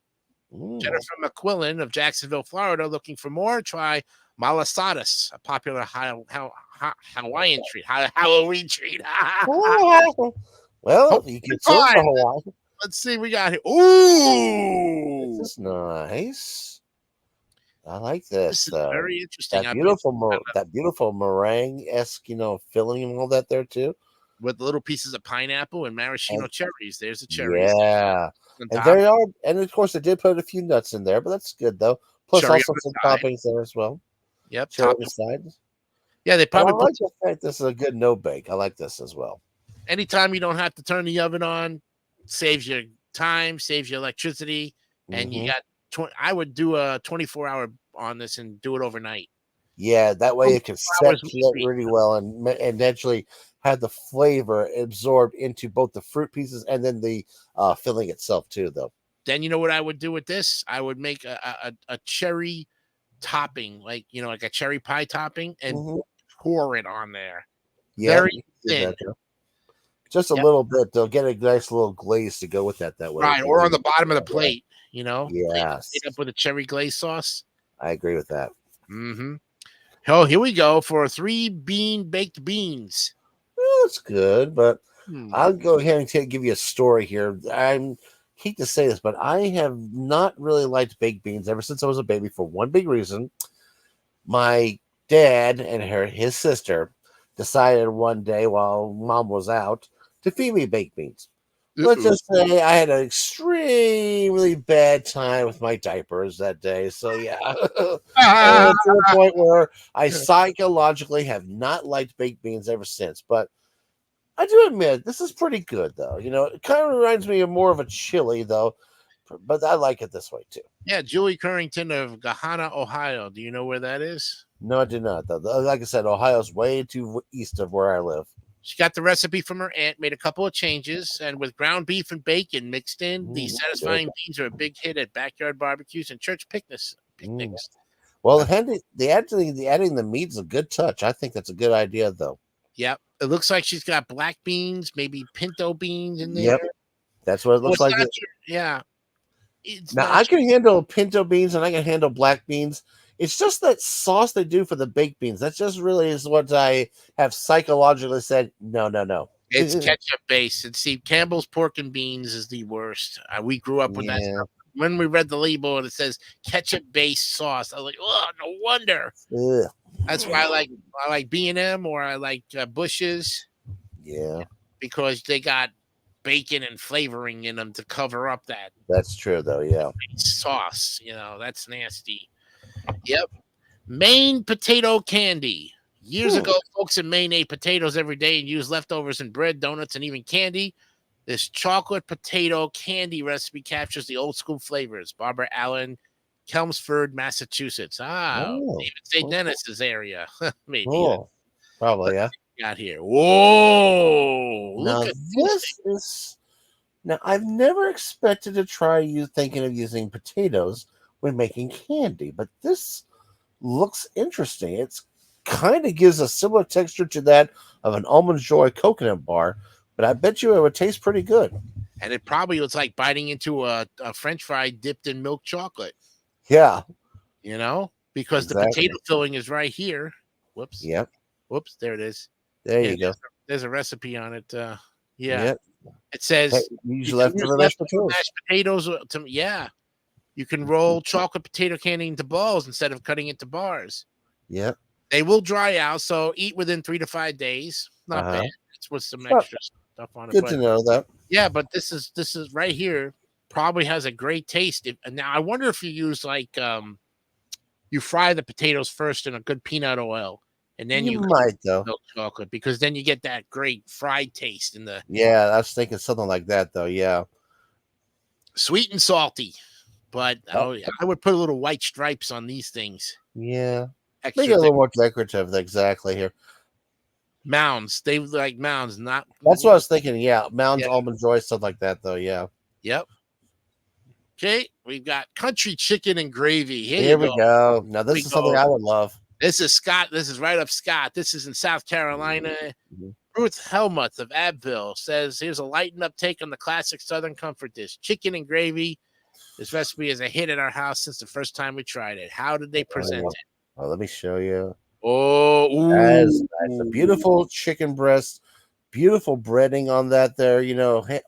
Mm. Jennifer McQuillan of Jacksonville, Florida, looking for more. Try malasadas, a popular Hawaiian treat. Halloween treat. Well, Oh, you can serve for Hawaii. let's see what we got here. Ooh, This is nice. I like this. this is very interesting. That beautiful meringue-esque, filling and all that there too. With little pieces of pineapple and maraschino And- cherries. There's the cherries. Yeah, On and top. there are, and of course, they did put a few nuts in there, but that's good though. Plus, Cherry also on the some side. toppings there as well. Yep. Cherry on the side. Yeah, they And I probably like the fact this is a good no bake. I like this as well. anytime you don't have to turn the oven on, saves you time, saves you electricity, and you got I would do a 24-hour on this and do it overnight. Yeah, that way it can set hours really well and actually have the flavor absorbed into both the fruit pieces and then the filling itself too, though. Then you know what I would do with this? I would make a cherry topping, like like a cherry pie topping, and pour it on there. Yeah, Very thin. Just a little bit. They'll get a nice little glaze to go with that way. Right, or on the bottom of the plate, Yes. Plate up with a cherry glaze sauce. I agree with that. Mm-hmm. Oh, here we go for 3 baked beans. Well, that's good, but I'll go ahead and give you a story here. I hate to say this, but I have not really liked baked beans ever since I was a baby for one big reason. My dad and his sister decided one day while Mom was out to feed me baked beans. Let's just say I had an extremely bad time with my diapers that day. So yeah, to the point where I psychologically have not liked baked beans ever since. But I do admit this is pretty good, though. It kind of reminds me of more of a chili, though. But I like it this way too. Yeah, Julie Currington of Gahanna, Ohio. Do you know where that is? No, I do not. Though, like I said, Ohio's way too east of where I live. She got the recipe from her aunt, made a couple of changes, and with ground beef and bacon mixed in, these satisfying beans are a big hit at backyard barbecues and church picnics. Well, adding the meat is a good touch. I think that's a good idea, though. Yep. It looks like she's got black beans, maybe pinto beans in there. Yep. That's what it looks like. Yeah. Now, I can handle pinto beans and I can handle black beans. It's just that sauce they do for the baked beans. That just really is what I have psychologically said. No. It's ketchup based. And see, Campbell's pork and beans is the worst. We grew up with that stuff. When we read the label and it says ketchup based sauce, I was like, oh, no wonder. Ugh. That's why I like B&M or I like Bush's. Yeah, because they got bacon and flavoring in them to cover up that. That's true, though. Yeah, sauce. That's nasty. Yep. Maine potato candy. Years ago, folks in Maine ate potatoes every day and used leftovers in bread, donuts, and even candy. This chocolate potato candy recipe captures the old school flavors. Barbara Allen, Chelmsford, Massachusetts. David St. Dennis's area. Maybe. Probably, yeah. Got here. Whoa. Now, Now, I've never expected to try thinking of using potatoes when making candy, but this looks interesting. It's kind of gives a similar texture to that of an Almond Joy coconut bar, but I bet you it would taste pretty good. And it probably was like biting into a French fry dipped in milk chocolate. Yeah. Because the potato filling is right here. Whoops. Yep. Whoops. There it is. There you go. There's a recipe on it. Yeah. Yep. It says use leftover mashed potatoes. You can roll chocolate potato candy into balls instead of cutting into bars. Yep. They will dry out, so eat within 3 to 5 days. Not bad. It's with some extra stuff on it. Good to know that. Yeah, but this is right here. Probably has a great taste. Now I wonder if you use like you fry the potatoes first in a good peanut oil, and then You you might though. milk chocolate, because then you get that great fried taste in the Yeah, I was thinking something like that though. Yeah. sweet and salty. But Oh, I would put a little white stripes on these things. yeah. Make it Extra a thick little more decorative. Exactly here. mounds. They like mounds, not That's what I was thinking. Yeah, Mounds, yeah. Almond Joy, stuff like that though. Yeah. Yep. Okay, we've got country chicken and gravy. Here you Here we go. go. Now Here we this is something go. I would love. This is Scott. This is right up Scott. This is in South Carolina. Mhm. Ruth Helmuth of Abbeville says, here's a lightened up take on the classic Southern comfort dish, chicken and gravy. This recipe is a hit at our house since the first time we tried it. How did they present it? Oh, let me show you. Oh, As ooh. that's a beautiful chicken breast, beautiful breading on that there,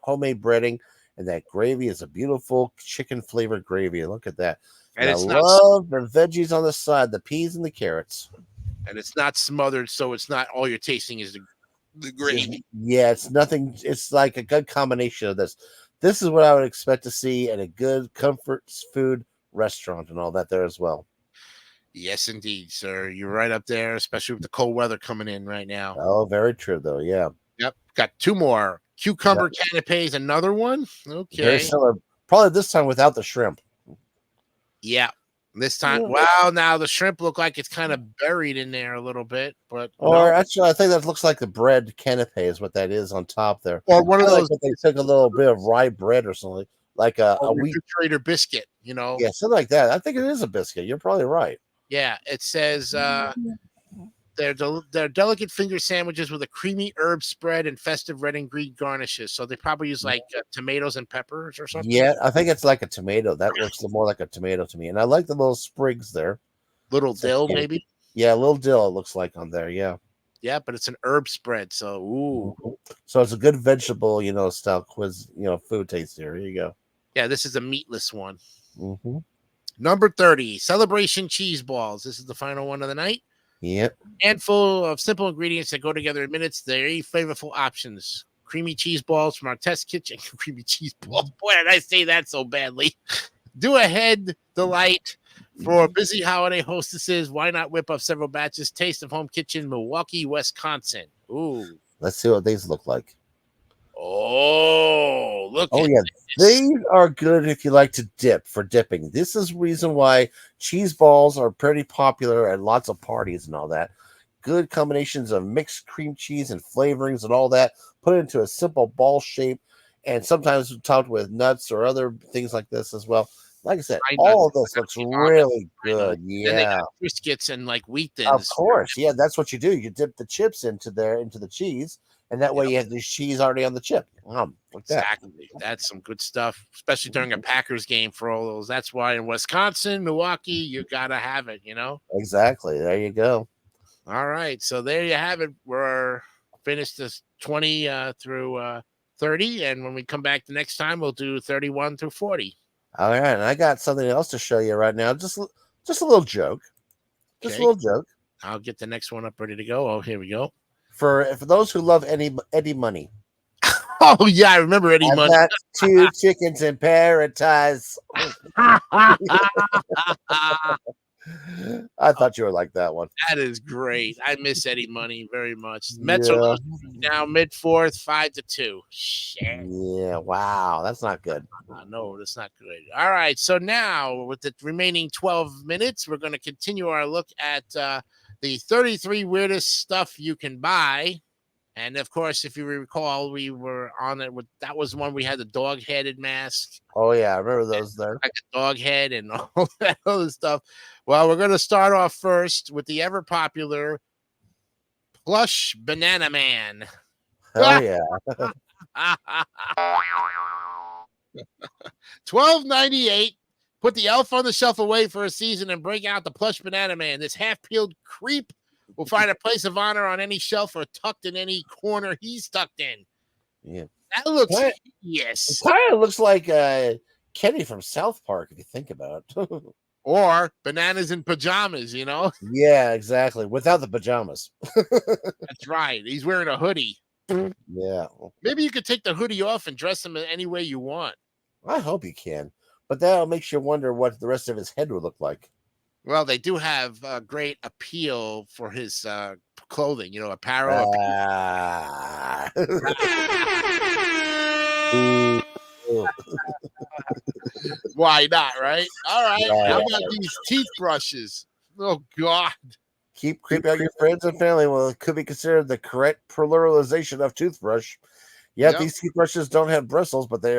homemade breading, and that gravy is a beautiful chicken flavored gravy. Look at that. And And I it's not love the veggies on the side, the peas and the carrots. smothered, so it's not all you're tasting is the gravy. Yeah, it's nothing. It's like a good combination of this. This is what I would expect to see at a good comfort food restaurant and all that there as well. Yes, indeed, sir. You're right up there, especially with the cold weather coming in right now. Oh, very true though. Yeah. Yep. Got two more. Cucumber canapes, another one. Very Okay. similar. Probably this time without the shrimp. Yeah. This time, Yeah. wow, now the shrimp look like it's kind of buried in there a little bit, but Or actually, I think that looks like the bread canapé is what that is on top there. or one of Kinda those like if they took a little bit of rye bread or something, like a wheat. refrigerator biscuit, Yeah, something like that. I think it is a biscuit. You're probably right. Yeah, it says they're delicate finger sandwiches with a creamy herb spread and festive red and green garnishes. So they probably use like tomatoes and peppers or something. Yeah, I think it's like a tomato. That looks more like a tomato to me. And I like the little sprigs there. Little It's a dill, cute- maybe. Yeah, a little dill it looks like on there. Yeah. Yeah, but it's an herb spread. So ooh. So it's a good vegetable, style quiz, food taste here. Here you go. Yeah, this is a meatless one. Mm-hmm. Number 30, celebration cheese balls. This is the final one of the night. Yep. Handful of simple ingredients that go together in minutes. Very flavorful options. Creamy cheese balls from our test kitchen. Creamy cheese balls. Boy, did I say that so badly. Do ahead delight for busy holiday hostesses. Why not whip up several batches? Taste of Home Kitchen, Milwaukee, Wisconsin. Ooh. Let's see what these look like. Oh, look. Oh, at yeah. this. These are good if you like to dip for dipping. This is reason why cheese balls are pretty popular at lots of parties and all that. Good combinations of mixed cream cheese and flavorings and all that. Put it into a simple ball shape and sometimes topped with nuts or other things like this as well. Like I said, all of this looks really good. Then they Yeah. got biscuits and like wheat thins. Of course. Yeah, that's what you do. You dip the chips into the cheese, and that way you have the cheese already on the chip. Like that. Exactly. That's some good stuff, especially during a Packers game for all those. That's why in Wisconsin, Milwaukee, you got to have it, Exactly. There you go. All right. So there you have it. We're finished this 20 through 30. And when we come back the next time, we'll do 31 through 40. All right, and I got something else to show you right now. Just a little joke. Just Okay. a little joke. I'll get the next one up ready to go. Oh, here we go. For those who love Eddie Money. Oh, yeah. I remember Eddie I've Money. got 2 chickens in paradise. I thought you were like that one. That is great. I miss Eddie Money very much. Mets are now mid-fourth, 5-2. Shit. Yeah, wow. That's not good. No, that's not good. All right. So now, with the remaining 12 minutes, we're going to continue our look at the 33 weirdest stuff you can buy. And of course, if you recall, we were on it with that was one we had the dog-headed mask. Oh, yeah. I remember those there. Like a dog head and all that other stuff. Well, we're going to start off first with the ever popular plush banana man. Oh, yeah. $12.98. Put the elf on the shelf away for a season and break out the plush banana man. This half-peeled creep will find a place of honor on any shelf or tucked in any corner he's tucked in. Yeah. That looks It yes. kind of looks like Kenny from South Park, if you think about it. Or bananas in pajamas, Yeah, exactly. Without the pajamas. That's right. He's wearing a hoodie. Yeah. Maybe you could take the hoodie off and dress him in any way you want. I hope you can. But that makes you wonder what the rest of his head would look like. Well, they do have great appeal for his clothing, apparel. Ah. Ooh. Why not, right? All right. How Right. about these teeth brushes? Oh, God. Keep creeping out your friends and family. Well, it could be considered the correct pluralization of toothbrush. Yet Yep. these toothbrushes don't have bristles, but they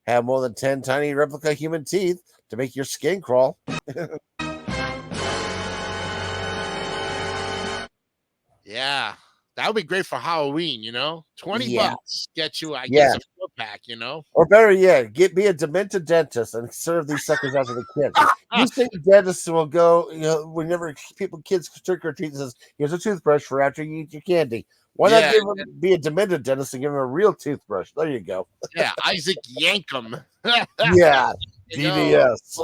have more than 10 tiny replica human teeth to make your skin crawl. Yeah. That would be great for Halloween, 20 Yeah. bucks get you, I Yeah. guess, a 4-pack. Or better yet, be a demented dentist and serve these suckers out to the kids. You think dentists will go, whenever kids trick or treat, says, here's a toothbrush for after you eat your candy. Why not Yeah. be a demented dentist and give them a real toothbrush? There you go. Yeah. Isaac Yankum. Yeah. You go. DDS.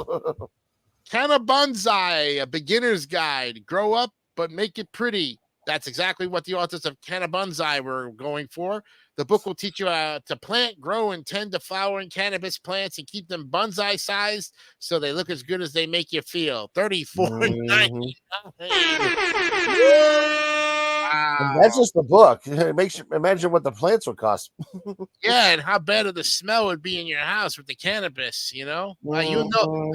Canna Bonsai, a beginner's guide. Grow up, but make it pretty. That's exactly what the authors of Canna Bonsai were going for. The book will teach you how to plant, grow, and tend to flowering cannabis plants and keep them bonsai sized so they look as good as they make you feel. $34.99. And that's Wow. just the book. It makes you imagine what the plants would cost. Yeah, and how bad of the smell would be in your house with the cannabis, You'll Mhm.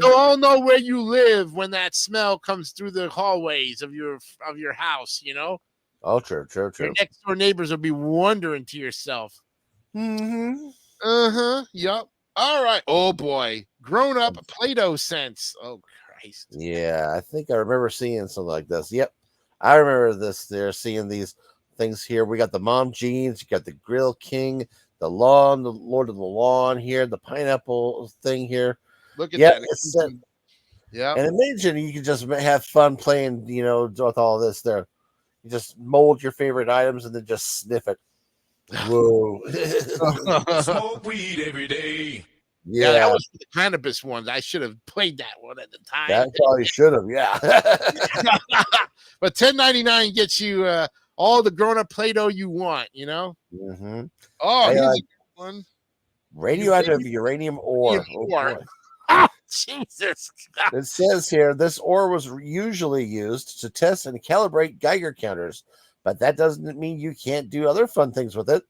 all know where you live when that smell comes through the hallways of your house, Oh, true. Your next door neighbors will be wondering to yourself. Mm-hmm. Uh-huh. Yup. All right. Oh boy. Grown up Play-Doh sense. Oh Christ. Yeah, I think I remember seeing something like this. Yep, I remember this. They're seeing these things here. We got the mom jeans, you got the Grill King, the lawn, the Lord of the Lawn here, the pineapple thing here. Look at Yeah, that. it's that. Yeah. And imagine you can just have fun playing, with all this there. You just mold your favorite items and then just sniff it. Whoa. Smoke weed every day. Yeah, that Yeah, was the cannabis ones. I should have played that one at the time. that probably should have. Yeah. But 10.99 gets you all the grown-up Play-Doh you want, Mm-hmm. Oh, Hey, here's a good one. radioactive uranium ore. Oh Ore. boy. Ah, Jesus. It says here this ore was usually used to test and calibrate Geiger counters, but that doesn't mean you can't do other fun things with it.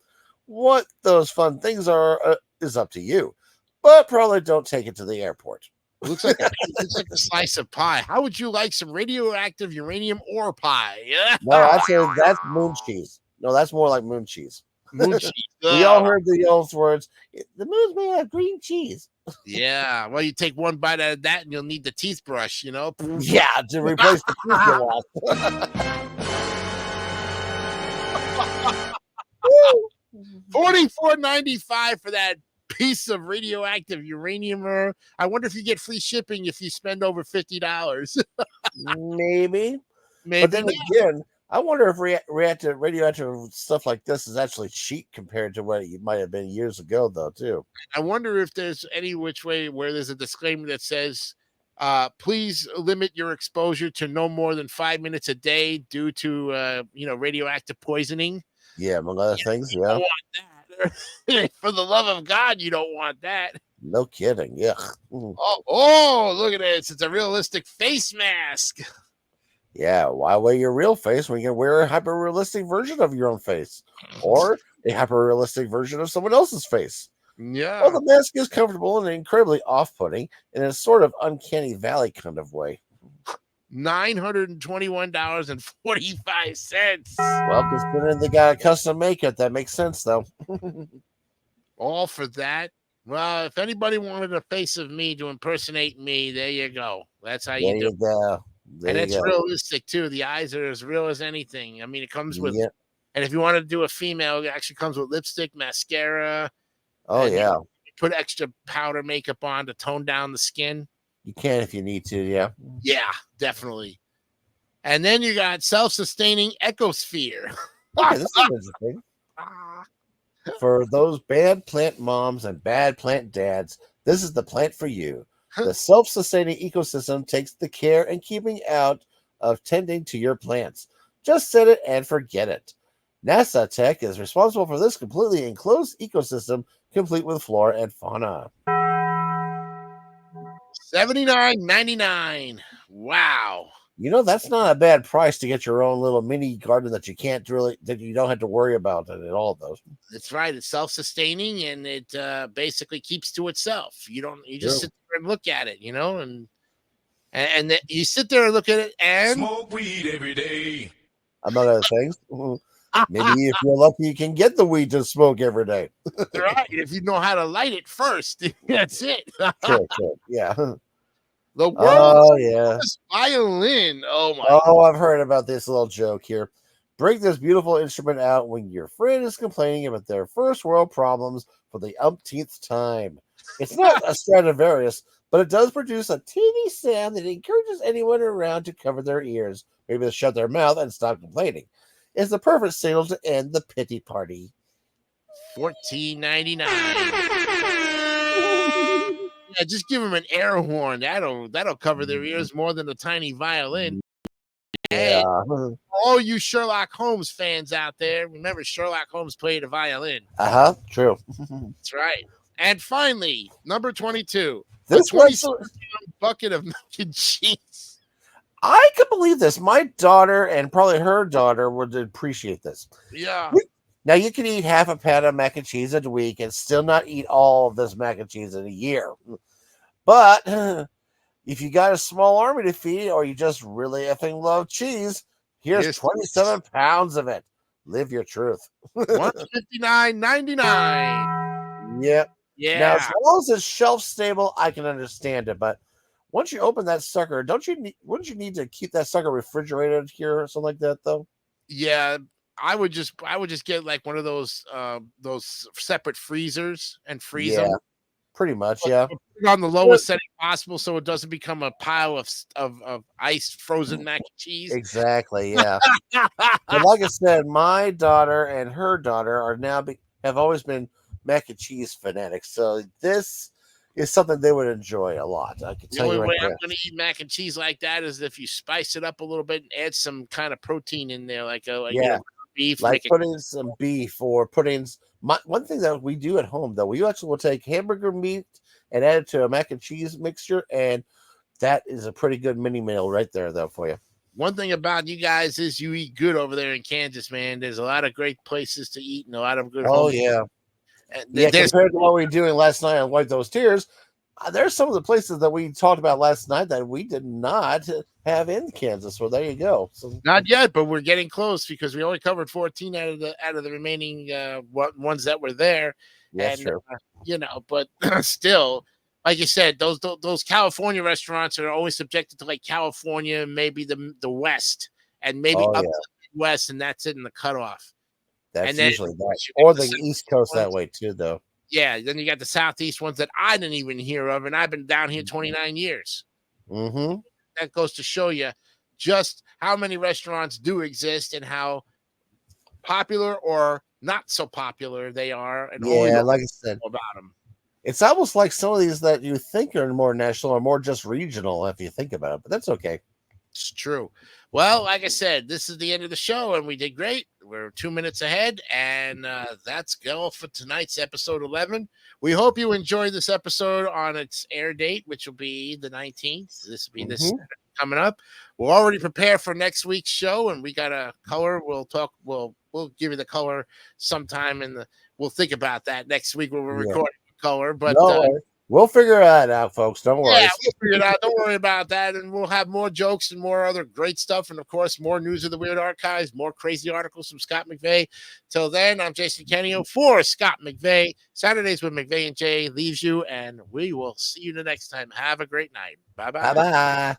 What those fun things are is up to you, but probably don't take it to the airport. Looks like a slice of pie. How would you like some radioactive uranium ore pie? Yeah. No, actually, that's moon cheese. No, that's more like moon cheese. Moon cheese. We all heard the old words. The moon's made out of green cheese. Yeah. Well, you take one bite out of that and you'll need the teeth brush, Yeah, to replace the teeth you lost. $44.95 for that piece of radioactive uranium ore. I wonder if you get free shipping if you spend over $50. Maybe. Maybe But then not. again, I wonder if radioactive stuff like this is actually cheap compared to what it might have been years ago, though, too. I wonder if there's any which way where there's a disclaimer that says, please limit your exposure to no more than 5 minutes a day due to, radioactive poisoning. Yeah, among other things, You yeah. don't want that. For the love of God, you don't want that. No kidding. Yeah. Oh, look at this. It's a realistic face mask. Yeah. Why wear your real face when you can wear a hyper realistic version of your own face or a hyper realistic version of someone else's face? Yeah. Well, the mask is comfortable and incredibly off putting in a sort of uncanny valley kind of way. $921.45. Well, considering they got a custom make it, that makes sense, though. All for that. Well, if anybody wanted a face of me to impersonate me, there you go. That's how you do it. Go. And it's realistic too. The eyes are as real as anything. I mean, it comes with, Yep. and if you want to do a female, it actually comes with lipstick, mascara. Oh, and yeah. you put extra powder makeup on to tone down the skin. You can if you need to, yeah. Yeah, definitely. And then you got self-sustaining ecosphere. Okay, this is interesting. For those bad plant moms and bad plant dads, this is the plant for you. The self-sustaining ecosystem takes the care and keeping out of tending to your plants. Just set it and forget it. NASA Tech is responsible for this completely enclosed ecosystem, complete with flora and fauna. $79.99. Wow. You know, that's not a bad price to get your own little mini garden that you don't have to worry about it at all, though. That's right. It's self-sustaining and it basically keeps to itself. You just True. sit there and look at it, and you sit there and look at it and Smoke weed every day. Among other things. Maybe if you're lucky, you can get the weed to smoke every day. right, if you know how to light it first, that's it. Sure. Yeah. The world's Oh, yeah. smallest violin. Oh my! Oh, I've heard about this little joke here. Break this beautiful instrument out when your friend is complaining about their first world problems for the umpteenth time. It's not a Stradivarius, but it does produce a teeny sound that encourages anyone around to cover their ears, maybe to shut their mouth and stop complaining. It's the perfect signal to end the pity party. $14.99. Yeah, just give them an air horn. That'll cover their ears more than a tiny violin. Yeah. Hey, all you Sherlock Holmes fans out there, remember Sherlock Holmes played a violin. True. That's right. And finally, number 22, This a 27-pound bucket of mac and cheese. I can believe this. My daughter and probably her daughter would appreciate this. Yeah. Now, you can eat half a pan of mac and cheese a week and still not eat all of this mac and cheese in a year. But if you got a small army to feed or you just really effing love cheese, here's 27 pounds of it. Live your truth. $159.99. Yep. Yeah. Now, as long as it's shelf stable, I can understand it. But once you open that sucker, wouldn't you need to keep that sucker refrigerated here or something like that, though? Yeah. I would just get like one of those separate freezers and freeze them. Pretty much, yeah. Put it on the lowest setting possible so it doesn't become a pile of iced frozen mac and cheese. Exactly, yeah. But like I said, my daughter and her daughter have always been mac and cheese fanatics. So this is something they would enjoy a lot. I can The tell you only right way there. I'm going to eat mac and cheese like that is if you spice it up a little bit and add some kind of protein in there, like beef, like putting some beef or one thing that we do at home, though, we actually will take hamburger meat and add it to a mac and cheese mixture, and that is a pretty good mini meal right there, though, for you. One thing about you guys is you eat good over there in Kansas, man. There's a lot of great places to eat and a lot of good. Oh, yeah. Compared to what we were doing last night on Wipe Those Tears, there's some of the places that we talked about last night that we did not have in Kansas. Well, there you go. So, not yet, but we're getting close because we only covered 14 out of the remaining ones that were there. Yes, sure. But still, like you said, those California restaurants are always subjected to like California, maybe the West, and maybe up to the West, and that's it in the cutoff. That's usually that, or the East Coast that way too, though. Yeah, then you got the Southeast ones that I didn't even hear of, and I've been down here 29 years. Mm-hmm. That goes to show you just how many restaurants do exist and how popular or not so popular they are. And like I said about them. It's almost like some of these that you think are more national are more just regional if you think about it, but that's okay. It's true. Well, like I said, this is the end of the show, and we did great. We're 2 minutes ahead, and that's all for tonight's episode 11. We hope you enjoyed this episode on its air date, which will be the 19th. This will be this Saturday coming up. We're already prepared for next week's show, and we got a color. We'll give you the color sometime, and we'll think about that next week when we're recording the color. But we'll figure that out, folks. Don't worry. Yeah, we'll figure it out. Don't worry about that. And we'll have more jokes and more other great stuff. And, of course, more news of the Weird Archives, more crazy articles from Scott McVay. Till then, I'm Jason Kenio for Scott McVay. Saturdays with McVay and Jay leaves you, and we will see you the next time. Have a great night. Bye-bye. Bye-bye.